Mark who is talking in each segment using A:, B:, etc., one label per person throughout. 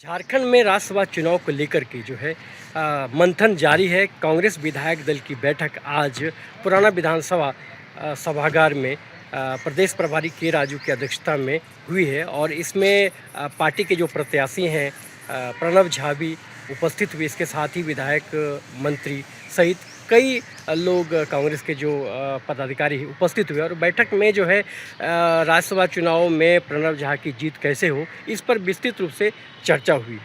A: झारखंड में राज्यसभा चुनाव को लेकर के जो है मंथन जारी है। कांग्रेस विधायक दल की बैठक आज पुराना विधानसभा सभागार में प्रदेश प्रभारी के राजू की अध्यक्षता में हुई है और इसमें पार्टी के जो प्रत्याशी हैं प्रणव झा भी उपस्थित हुए। इसके साथ ही विधायक मंत्री सहित कई लोग कांग्रेस के जो पदाधिकारी उपस्थित हुए और बैठक में जो है राज्यसभा चुनाव में प्रणव झा की जीत कैसे हो इस पर विस्तृत रूप से चर्चा हुई।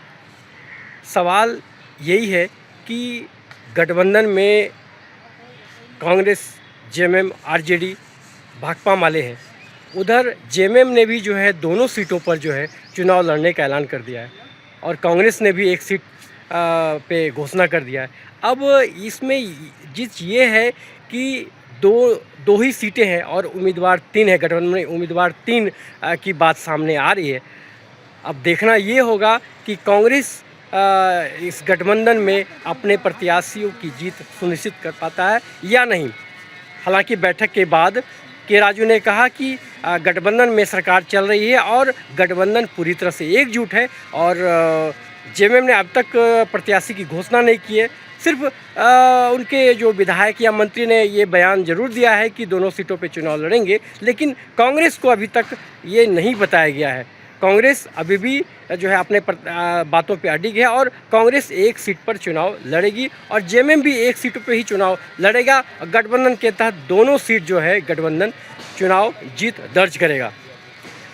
A: सवाल यही है कि गठबंधन में कांग्रेस, जेएमएम, आरजेडी, भाकपा माले हैं। उधर जेएमएम ने भी जो है दोनों सीटों पर जो है चुनाव लड़ने का ऐलान कर दिया है और कांग्रेस ने भी एक सीट पे घोषणा कर दिया है। अब इसमें जिस ये है कि दो ही सीटें हैं और उम्मीदवार 3 है। गठबंधन में उम्मीदवार 3 की बात सामने आ रही है। अब देखना ये होगा कि कांग्रेस इस गठबंधन में अपने प्रत्याशियों की जीत सुनिश्चित कर पाता है या नहीं। हालांकि बैठक के बाद के राजू ने कहा कि गठबंधन में सरकार चल रही है और गठबंधन पूरी तरह से एकजुट है और जेएमएम ने अब तक प्रत्याशी की घोषणा नहीं की है। सिर्फ उनके जो विधायक या मंत्री ने ये बयान जरूर दिया है कि दोनों सीटों पे चुनाव लड़ेंगे, लेकिन कांग्रेस को अभी तक ये नहीं बताया गया है। कांग्रेस अभी भी जो है अपने बातों पे अडिग है और कांग्रेस एक सीट पर चुनाव लड़ेगी और जेएमएम भी एक सीट पे ही चुनाव लड़ेगा। गठबंधन के तहत दोनों सीट जो है गठबंधन चुनाव जीत दर्ज करेगा।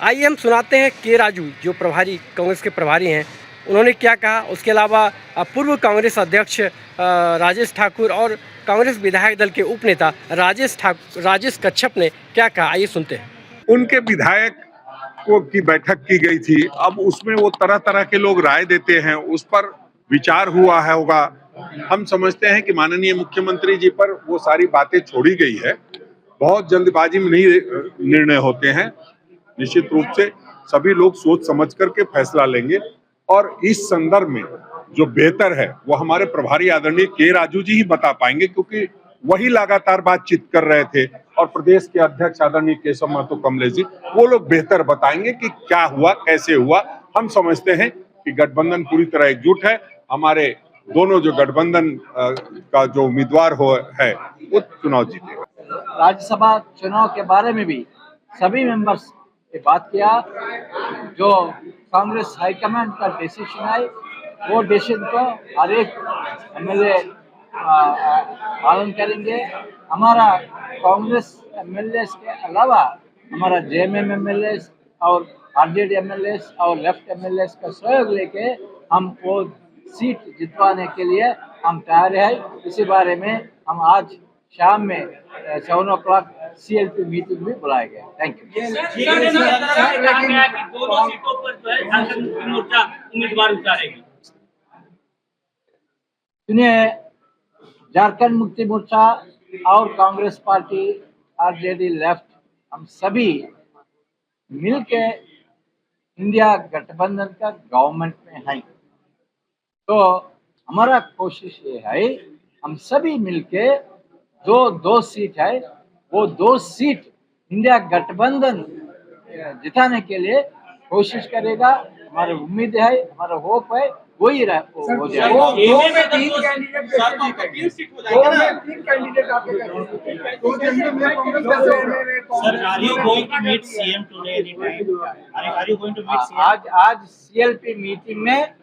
A: आइए हम सुनाते हैं के राजू जो प्रभारी कांग्रेस के प्रभारी हैं, उन्होंने क्या कहा। उसके अलावा पूर्व कांग्रेस अध्यक्ष राजेश ठाकुर और कांग्रेस विधायक दल के उपनेता राजेश कच्छप ने क्या कहा, आइए सुनते हैं।
B: उनके विधायक की बैठक की गई थी। अब उसमें वो तरह तरह के लोग राय देते हैं, उस पर विचार हुआ है होगा। हम समझते हैं कि माननीय मुख्यमंत्री जी पर वो सारी बातें छोड़ी गई है। बहुत जल्दबाजी में नहीं निर्णय होते हैं। निश्चित रूप से सभी लोग सोच समझ करके फैसला लेंगे और इस संदर्भ में जो बेहतर है वो हमारे प्रभारी आदरणीय के राजू जी ही बता पाएंगे, क्योंकि वही लगातार बातचीत कर रहे थे और प्रदेश के अध्यक्ष आदरणीय केशव महतो कमलेश जी वो लोग बेहतर बताएंगे कि क्या हुआ, कैसे हुआ। हम समझते हैं कि गठबंधन पूरी तरह एकजुट है। हमारे दोनों जो गठबंधन का जो उम्मीदवार है वो चुनाव जीतेगा।
C: राज्यसभा चुनाव के बारे में भी सभी मेंबर्स से बात किया। जो कांग्रेस हाईकमांड का डिसीजन है वो डिसीजन को हर एक एमएलए पालन करेंगे। हमारा कांग्रेस एमएलए के अलावा हमारा जेएमएम एमएलए और आरजेडी एमएलए और लेफ्ट एमएलए का सहयोग लेके हम वो सीट जितवाने के लिए हम तैयार है। इसी बारे में हम आज शाम में 7 CLP मीटिंग में बुलाया गया। Thank you.
D: दोनों सीटों पर जो है झारखंड मुक्ति मोर्चा उम्मीदवार उतारेगी।
C: सुनिए, झारखंड मुक्ति मोर्चा और कांग्रेस पार्टी, आरजेडी, लेफ्ट, हम सभी मिलके इंडिया गठबंधन का गवर्नमेंट में है। तो हमारा कोशिश ये है हम सभी मिलके जो 2 सीट है वो 2 सीट इंडिया गठबंधन जिताने के लिए कोशिश करेगा। हमारी उम्मीद है, हमारा होप है वही हो जाएगा। आज CLP मीटिंग में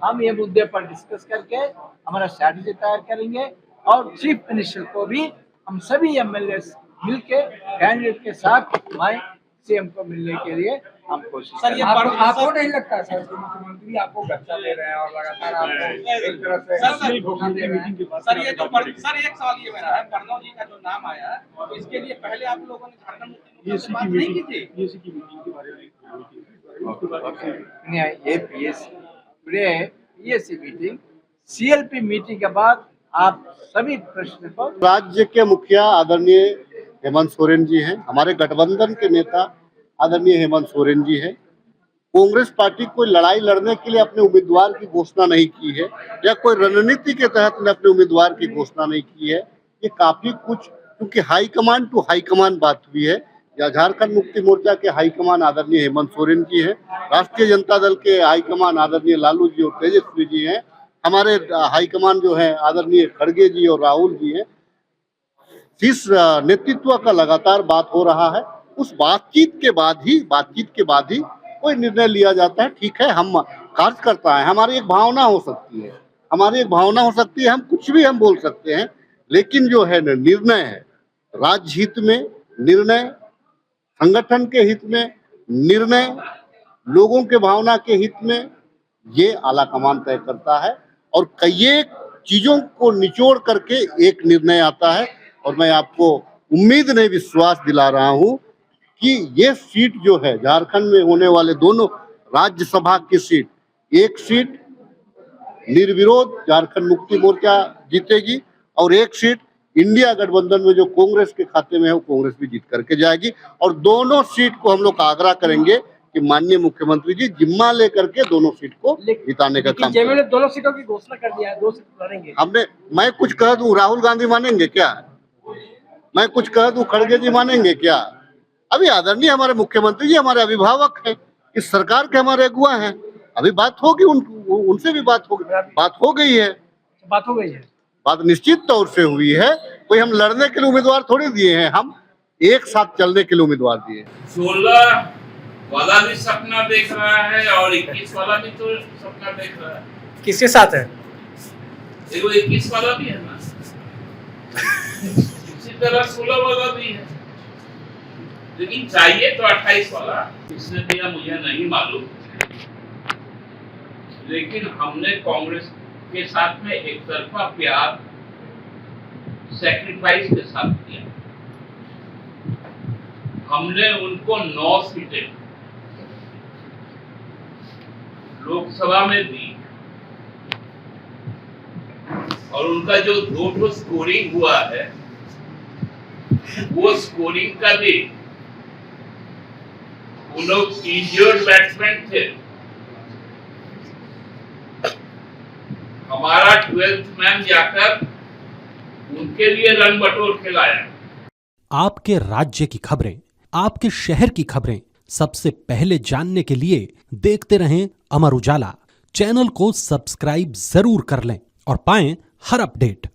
C: हम ये मुद्दे पर डिस्कस करके हमारा स्ट्रैटेजी तैयार करेंगे और चीफ मिनिस्टर को भी हम सभी एमएलए मिलके कैंडिडेट के साथ मैं सीएम को मिलने के लिए हम कोशिश करेंगे।
E: आपको नहीं लगता सर कि मुख्यमंत्री आपको गच्चा दे रहे हैं और लगातार आपको एक तरह से धोखा दे रहे हैं?
D: सर एक सवाल ये मेरा है, प्रणव जी का जो नाम आया तो इसके लिए पहले आप लोगों ने झारखंड मुक्ति मोर्चा से बात नहीं की
C: थी? मीटिंग CLP मीटिंग के बाद आप सभी प्रश्न पर
F: राज्य के मुखिया आदरणीय हेमंत सोरेन जी हैं, हमारे गठबंधन के नेता आदरणीय हेमंत सोरेन जी हैं। कांग्रेस पार्टी कोई लड़ाई लड़ने के लिए अपने उम्मीदवार की घोषणा नहीं की है या कोई रणनीति के तहत ने अपने उम्मीदवार की घोषणा नहीं की है। ये काफी कुछ क्योंकि हाईकमान टू हाईकमान बात हुई है या झारखंड मुक्ति मोर्चा के हाईकमान आदरणीय हेमंत सोरेन जी हैं, राष्ट्रीय जनता दल के हाईकमान आदरणीय लालू जी और तेजस्वी जी हैं, हमारे हाईकमान जो है आदरणीय खड़गे जी और राहुल जी हैं। इस नेतृत्व का लगातार बात हो रहा है। उस बातचीत के बाद ही कोई निर्णय लिया जाता है। ठीक है, हम कार्यकर्ता हैं, हमारी एक भावना हो सकती है, हम कुछ भी हम बोल सकते हैं, लेकिन जो है निर्णय है राज्य हित में, निर्णय संगठन के हित में, निर्णय लोगों के भावना के हित में, ये आला कमान तय करता है और कई चीजों को निचोड़ करके एक निर्णय आता है। और मैं आपको उम्मीद नहीं, विश्वास दिला रहा हूं कि ये सीट जो है झारखंड में होने वाले दोनों राज्यसभा की सीट, एक सीट निर्विरोध झारखंड मुक्ति मोर्चा जीतेगी और एक सीट इंडिया गठबंधन में जो कांग्रेस के खाते में है वो कांग्रेस भी जीत करके जाएगी। और दोनों सीट को हम लोग आग्रह करेंगे कि माननीय मुख्यमंत्री जी जिम्मा लेकर के दोनों सीट को जिताने का काम करें।
A: दोनों सीटों की घोषणा कर दिया है, 2 सीट लड़ेंगे।
F: मैं कुछ कह दूं, राहुल गांधी मानेंगे क्या? मैं कुछ कह दूं, खड़गे जी मानेंगे क्या? अभी आदरणीय हमारे मुख्यमंत्री जी हमारे अभिभावक हैं, इस सरकार के हमारे अगुआ हैं। अभी बात होगी, उनसे भी बात हो गई है, बात निश्चित तौर से हुई है। कोई हम लड़ने के लिए उम्मीदवार थोड़ी दिए हैं, हम एक साथ चलने के लिए उम्मीदवार दिए।
G: 16 वाला भी सपना देख रहा है और 21 वाला भी तो सपना देख रहा है।
A: किसके साथ है?
G: देखो 21 वाला भी है ना, इसी तरह 16 वाला भी है, लेकिन चाहिए तो 28 वाला। इसने दिया मुझे नहीं मालूम, लेकिन हमने कांग्रेस के साथ में एक तरफा प्यार सैक्रिफाइस के साथ किया। हमने उनको 9 सीटें लोकसभा में दी और उनका जो 2 स्कोरिंग हुआ है वो स्कोरिंग का भी, वो लोग इंजर्ड बैट्समैन थे, हमारा 12th मैन जाकर उनके लिए रन बटोर के लाया।
H: आपके राज्य की खबरें, आपके शहर की खबरें सबसे पहले जानने के लिए देखते रहें अमर उजाला। चैनल को सब्सक्राइब जरूर कर लें और पाएं हर अपडेट।